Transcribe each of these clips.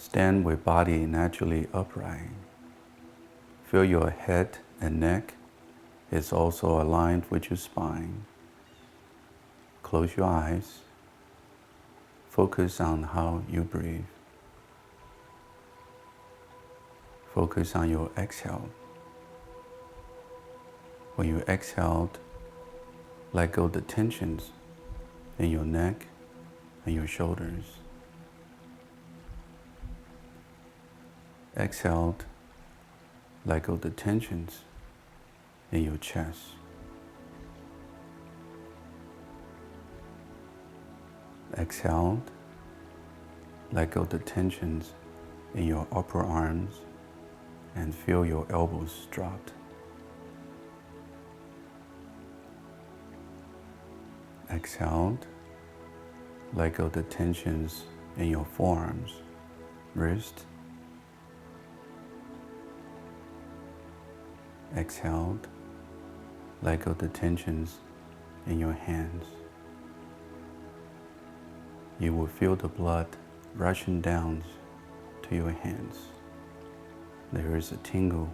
Stand with body naturally upright. Feel your head and neck is also aligned with your spine. Close your eyes. Focus on how you breathe. Focus on your exhale. When you exhaled, let go the tensions in your neck and your shoulders. Exhaled, let go the tensions in your chest. Exhaled, let go the tensions in your upper arms and feel your elbows dropped. Exhaled, let go the tensions in your forearms, wrist. Exhaled, let go the tensions in your hands. You will feel the blood rushing down to your hands. There is a tingle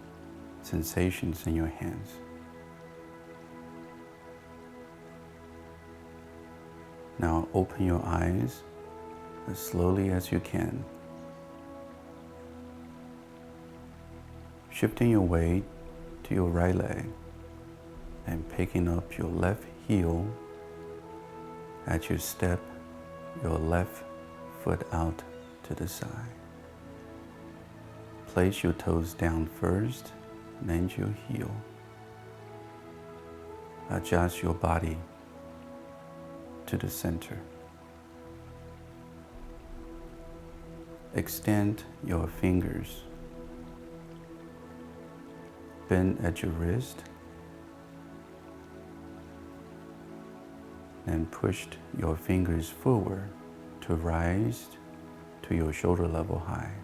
sensations in your hands. Now open your eyes as slowly as you can. Shifting your weight to your right leg and picking up your left heel as you step your left foot out to the side. Place your toes down first, then your heel. Adjust your body to the center. Extend your fingers. Bend at your wrist and push your fingers forward to rise to your shoulder level high.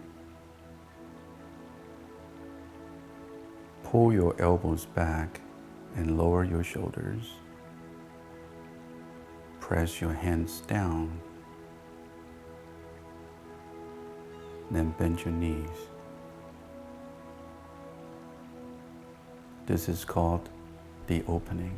Pull your elbows back and lower your shoulders. Press your hands down, then bend your knees. This is called the opening.